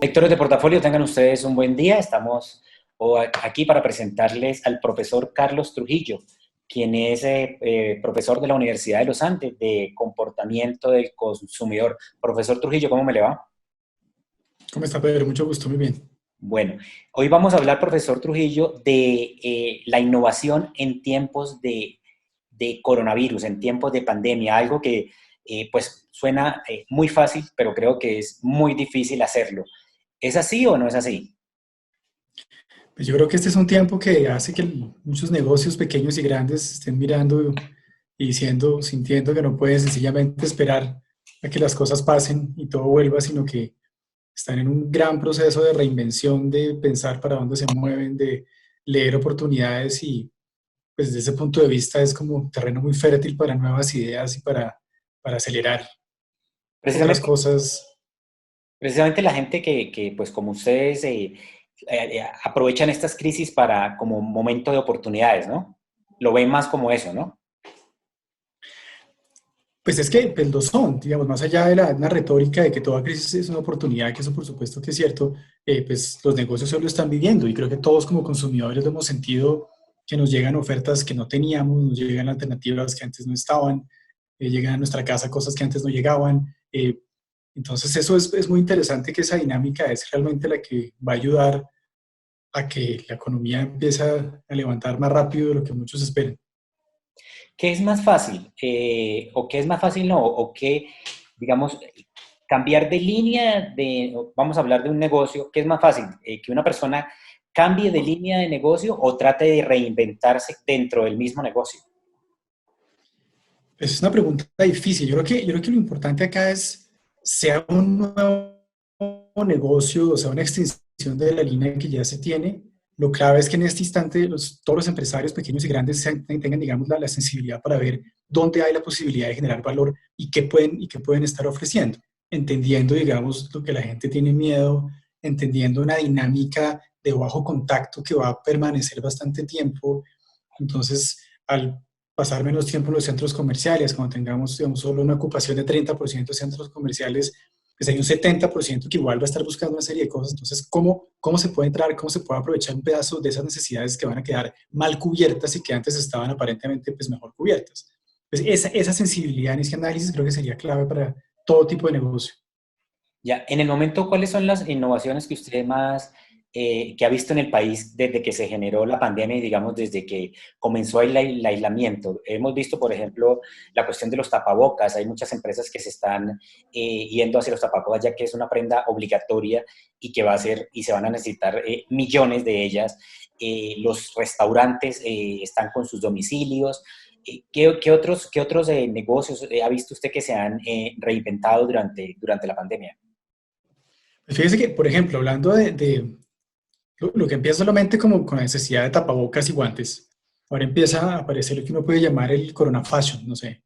Lectores de portafolio, tengan ustedes un buen día. Estamos aquí para presentarles al profesor Carlos Trujillo, quien es profesor de la Universidad de los Andes de comportamiento del consumidor. Profesor Trujillo, ¿cómo me le va? ¿Cómo está, Pedro? Mucho gusto, muy bien. Bueno, hoy vamos a hablar, profesor Trujillo, de la innovación en tiempos de coronavirus, en tiempos de pandemia, algo que pues suena muy fácil, pero creo que es muy difícil hacerlo. ¿Es así o no es así? Pues yo creo que este es un tiempo que hace que muchos negocios pequeños y grandes estén mirando y diciendo, sintiendo que no pueden sencillamente esperar a que las cosas pasen y todo vuelva, sino que están en un gran proceso de reinvención, de pensar para dónde se mueven, de leer oportunidades y pues desde ese punto de vista es como terreno muy fértil para nuevas ideas y para acelerar otras Precisamente, cosas. precisamente la gente que pues como ustedes, aprovechan estas crisis para como momento de oportunidades, ¿no? Lo ven más como eso, ¿no? Pues es que pues, lo son, digamos, más allá de una retórica de que toda crisis es una oportunidad, que eso por supuesto que es cierto, pues los negocios hoy lo están viviendo y creo que todos como consumidores lo hemos sentido, que nos llegan ofertas que no teníamos, nos llegan alternativas que antes no estaban, llegan a nuestra casa cosas que antes no llegaban. Entonces eso es muy interesante, que esa dinámica es realmente la que va a ayudar a que la economía empiece a levantar más rápido de lo que muchos esperan. ¿Qué es más fácil? ¿O qué es más fácil no? ¿O qué, digamos, cambiar de línea de, vamos a hablar de un negocio, ¿qué es más fácil? ¿Que una persona cambie de línea de negocio o trate de reinventarse dentro del mismo negocio? Es una pregunta difícil. Yo creo que lo importante acá es, sea un nuevo negocio, o sea, una extensión de la línea que ya se tiene, lo clave es que en este instante todos los empresarios pequeños y grandes tengan, digamos, la sensibilidad para ver dónde hay la posibilidad de generar valor y qué pueden estar ofreciendo, entendiendo, digamos, lo que la gente tiene miedo, entendiendo una dinámica de bajo contacto que va a permanecer bastante tiempo. Entonces, al pasar menos tiempo en los centros comerciales, cuando tengamos, digamos, solo una ocupación de 30% de centros comerciales, pues hay un 70% que igual va a estar buscando una serie de cosas. Entonces, ¿cómo se puede entrar? ¿Cómo se puede aprovechar un pedazo de esas necesidades que van a quedar mal cubiertas y que antes estaban aparentemente pues, mejor cubiertas? Pues esa sensibilidad en ese análisis creo que sería clave para todo tipo de negocio. Ya, en el momento, ¿cuáles son las innovaciones que usted más, que ha visto en el país desde que se generó la pandemia y, digamos, desde que comenzó el aislamiento? Hemos visto, por ejemplo, la cuestión de los tapabocas. Hay muchas empresas que se están yendo hacia los tapabocas, ya que es una prenda obligatoria y que va a ser, y se van a necesitar millones de ellas. Los restaurantes están con sus domicilios. ¿Qué otros negocios ha visto usted que se han reinventado durante la pandemia? Pues fíjese que, por ejemplo, hablando de lo que empieza solamente como con la necesidad de tapabocas y guantes, ahora empieza a aparecer lo que uno puede llamar el corona fashion, no sé.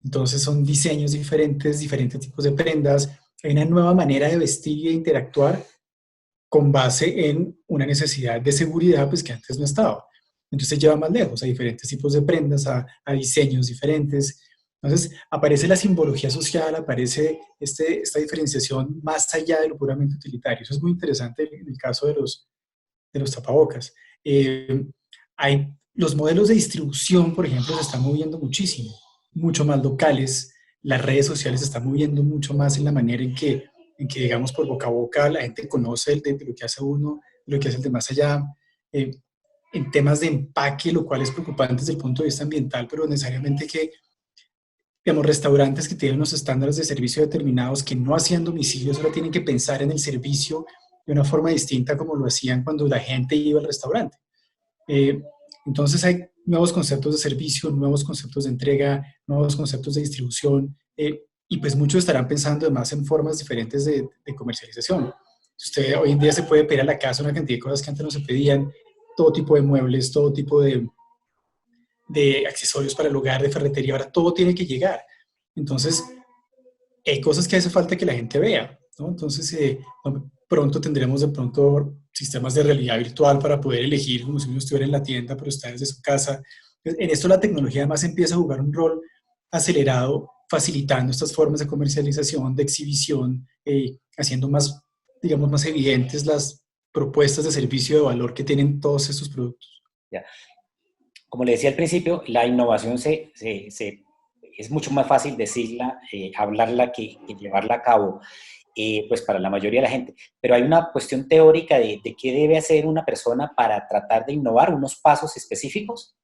Entonces son diseños diferentes, diferentes tipos de prendas, hay una nueva manera de vestir y de interactuar con base en una necesidad de seguridad pues que antes no estaba. Entonces se lleva más lejos a diferentes tipos de prendas, a diseños diferentes. Entonces aparece la simbología social, aparece esta diferenciación más allá de lo puramente utilitario. Eso es muy interesante en el caso de los tapabocas. Eh, los modelos de distribución, por ejemplo, se están moviendo muchísimo, mucho más locales. Las redes sociales se están moviendo mucho más en la manera en que digamos, por boca a boca la gente conoce de lo que hace uno, de lo que hace el de más allá. Eh, en temas de empaque, lo cual es preocupante desde el punto de vista ambiental, pero necesariamente que, digamos, restaurantes que tienen unos estándares de servicio determinados que no hacían domicilios, ahora tienen que pensar en el servicio de una forma distinta como lo hacían cuando la gente iba al restaurante. Eh, entonces hay nuevos conceptos de servicio, nuevos conceptos de entrega, nuevos conceptos de distribución, y pues muchos estarán pensando además en formas diferentes de comercialización. Usted hoy en día se puede pedir a la casa una cantidad de cosas que antes no se pedían, todo tipo de muebles, todo tipo de accesorios para el hogar, de ferretería, ahora todo tiene que llegar. Entonces, hay cosas que hace falta que la gente vea, ¿no? Entonces, pronto tendremos de pronto sistemas de realidad virtual para poder elegir como si uno estuviera en la tienda, pero está desde su casa. En esto la tecnología además empieza a jugar un rol acelerado, facilitando estas formas de comercialización, de exhibición, haciendo más digamos, más evidentes las propuestas de servicio de valor que tienen todos estos productos. Ya. Como le decía al principio, la innovación es mucho más fácil decirla, hablarla que llevarla a cabo, pues para la mayoría de la gente. Pero hay una cuestión teórica de qué debe hacer una persona para tratar de innovar, unos pasos específicos.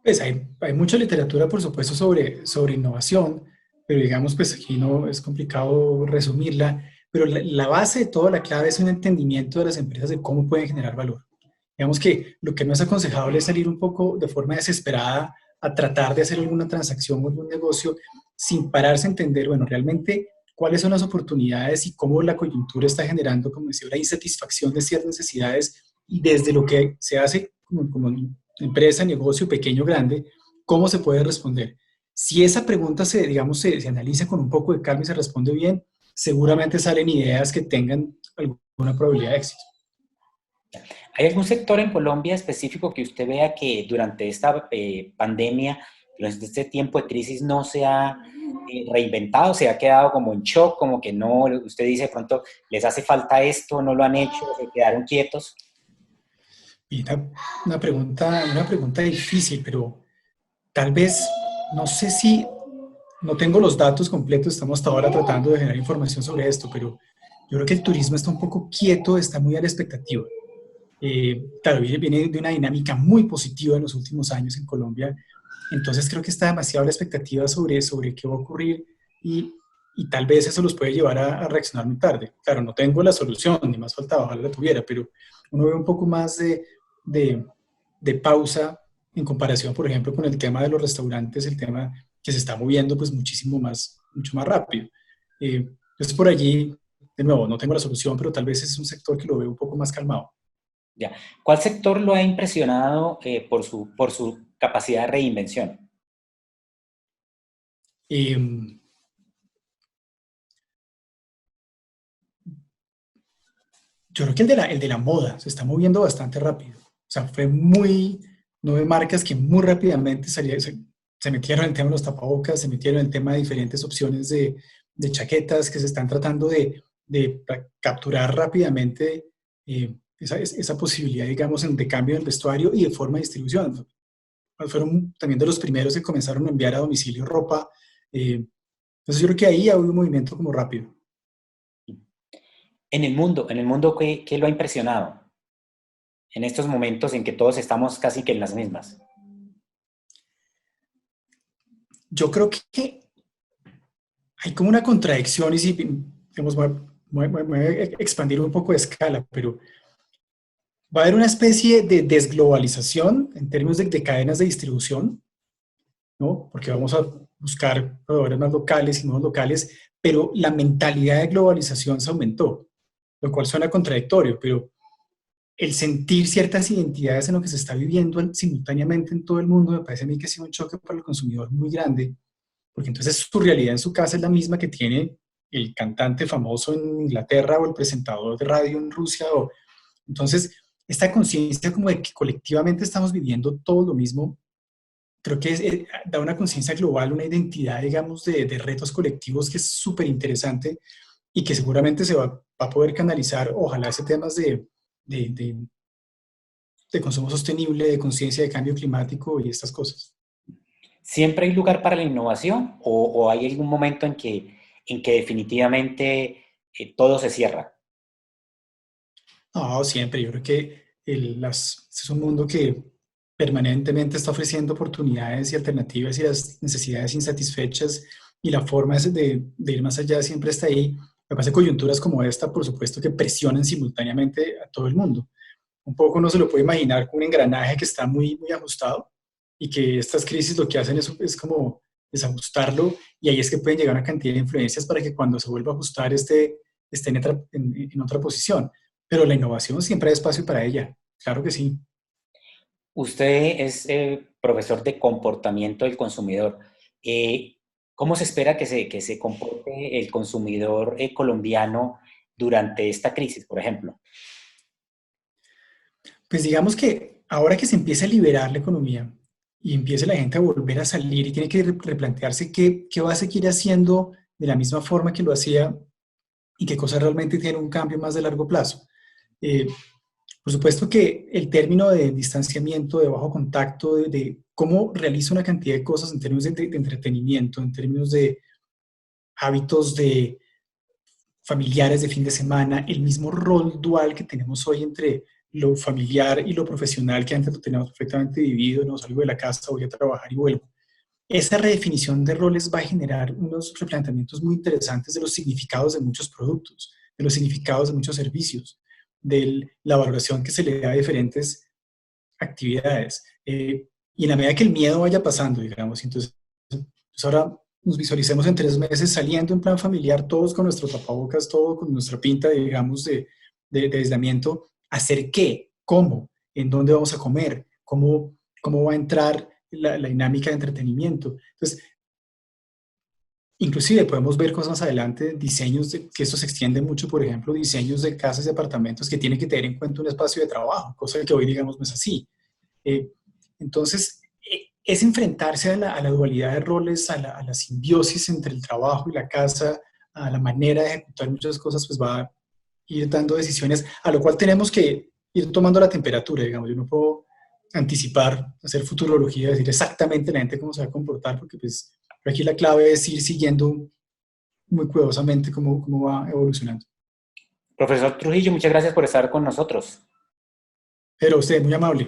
Pues hay mucha literatura, por supuesto, sobre innovación, pero digamos, pues aquí no es complicado resumirla, pero la base de todo, la clave es un entendimiento de las empresas de cómo pueden generar valor. Digamos que lo que no es aconsejable es salir un poco de forma desesperada a tratar de hacer alguna transacción o algún negocio sin pararse a entender, bueno, realmente cuáles son las oportunidades y cómo la coyuntura está generando, como decía, la insatisfacción de ciertas necesidades y desde lo que se hace como empresa, negocio, pequeño, grande, ¿cómo se puede responder? Si esa pregunta digamos, se analiza con un poco de calma y se responde bien, seguramente salen ideas que tengan alguna probabilidad de éxito. ¿Hay algún sector en Colombia específico que usted vea que durante esta pandemia, durante este tiempo de crisis, no se ha reinventado, se ha quedado como en shock, como que no, usted dice de pronto, les hace falta esto, no lo han hecho, se quedaron quietos? Y una pregunta difícil, pero tal vez, no sé si, no tengo los datos completos, estamos hasta ahora tratando de generar información sobre esto, pero yo creo que el turismo está un poco quieto, está muy a la expectativa. Claro, viene de una dinámica muy positiva en los últimos años en Colombia, entonces creo que está demasiado la expectativa sobre qué va a ocurrir y, y tal vez eso los puede llevar a reaccionar muy tarde. Claro, no tengo la solución, ni más faltaba, ojalá la tuviera, pero uno ve un poco más de, de pausa en comparación, por ejemplo, con el tema de los restaurantes, el tema que se está moviendo pues muchísimo más, mucho más rápido. Entonces por allí, de nuevo, no tengo la solución, pero tal vez es un sector que lo veo un poco más calmado. Ya. ¿Cuál sector lo ha impresionado por su capacidad de reinvención? Eh, yo creo que el de la moda se está moviendo bastante rápido. O sea, fue muy, nueve marcas que muy rápidamente se metieron en el tema de los tapabocas, se metieron en el tema de diferentes opciones de chaquetas que se están tratando de capturar rápidamente esa posibilidad, digamos, de cambio en el vestuario y de forma de distribución. Fueron también de los primeros que comenzaron a enviar a domicilio ropa. Entonces yo creo que ahí ha habido un movimiento como rápido. En el mundo, ¿qué lo ha impresionado? En estos momentos en que todos estamos casi que en las mismas. Yo creo que hay como una contradicción y si, digamos, voy a expandir un poco de escala, pero va a haber una especie de desglobalización en términos de cadenas de distribución, ¿no? Porque vamos a buscar proveedores más locales y nuevos locales, pero la mentalidad de globalización se aumentó, lo cual suena contradictorio, pero el sentir ciertas identidades en lo que se está viviendo simultáneamente en todo el mundo me parece a mí que ha sido un choque para el consumidor muy grande, porque entonces su realidad en su casa es la misma que tiene el cantante famoso en Inglaterra o el presentador de radio en Rusia. Entonces, esta conciencia como de que colectivamente estamos viviendo todo lo mismo, creo que da una conciencia global, una identidad, digamos, de retos colectivos que es súper interesante y que seguramente va a poder canalizar, ojalá, ese temas de, de, de consumo sostenible, de conciencia de cambio climático y estas cosas. ¿Siempre hay lugar para la innovación o hay algún momento en que definitivamente todo se cierra? No, siempre. Yo creo que es un mundo que permanentemente está ofreciendo oportunidades y alternativas y las necesidades insatisfechas y la forma de ir más allá siempre está ahí. Lo que pasa es que coyunturas como esta, por supuesto, que presionan simultáneamente a todo el mundo. Un poco uno se lo puede imaginar como un engranaje que está muy, muy ajustado y que estas crisis lo que hacen es como desajustarlo y ahí es que pueden llegar una cantidad de influencias para que cuando se vuelva a ajustar esté en otra posición. Pero la innovación siempre hay espacio para ella, claro que sí. Usted es profesor de comportamiento del consumidor. Eh, ¿Cómo se espera que se comporte el consumidor colombiano durante esta crisis, por ejemplo? Pues digamos que ahora que se empieza a liberar la economía y empiece la gente a volver a salir y tiene que replantearse qué va a seguir haciendo de la misma forma que lo hacía y qué cosas realmente tienen un cambio más de largo plazo. Eh, por supuesto que el término de distanciamiento, de bajo contacto, de cómo realiza una cantidad de cosas en términos de entretenimiento, en términos de hábitos de familiares de fin de semana, el mismo rol dual que tenemos hoy entre lo familiar y lo profesional, que antes lo teníamos perfectamente dividido, no salgo de la casa, voy a trabajar y vuelvo. Esa redefinición de roles va a generar unos replanteamientos muy interesantes de los significados de muchos productos, de los significados de muchos servicios, de la valoración que se le da a diferentes actividades. Y en la medida que el miedo vaya pasando, digamos, entonces pues ahora nos visualicemos en 3 meses saliendo en plan familiar, todos con nuestro tapabocas, todo con nuestra pinta, digamos, de aislamiento. ¿Hacer qué? ¿Cómo? ¿En dónde vamos a comer? ¿Cómo va a entrar la dinámica de entretenimiento? Entonces, inclusive podemos ver cosas más adelante, diseños que esto se extiende mucho, por ejemplo, diseños de casas y apartamentos que tienen que tener en cuenta un espacio de trabajo, cosa que hoy, digamos, no es así. Eh, entonces, es enfrentarse a la dualidad de roles, a la simbiosis entre el trabajo y la casa, a la manera de ejecutar muchas cosas, pues va a ir dando decisiones, a lo cual tenemos que ir tomando la temperatura, digamos. Yo no puedo anticipar, hacer futurología, decir exactamente la gente cómo se va a comportar, porque pues aquí la clave es ir siguiendo muy cuidadosamente cómo va evolucionando. Profesor Trujillo, muchas gracias por estar con nosotros. Pero usted, muy amable,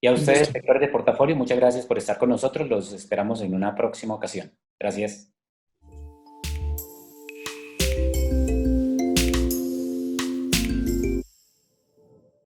Y a un ustedes, gusto. sectores de portafolio, muchas gracias por estar con nosotros. Los esperamos en una próxima ocasión. Gracias.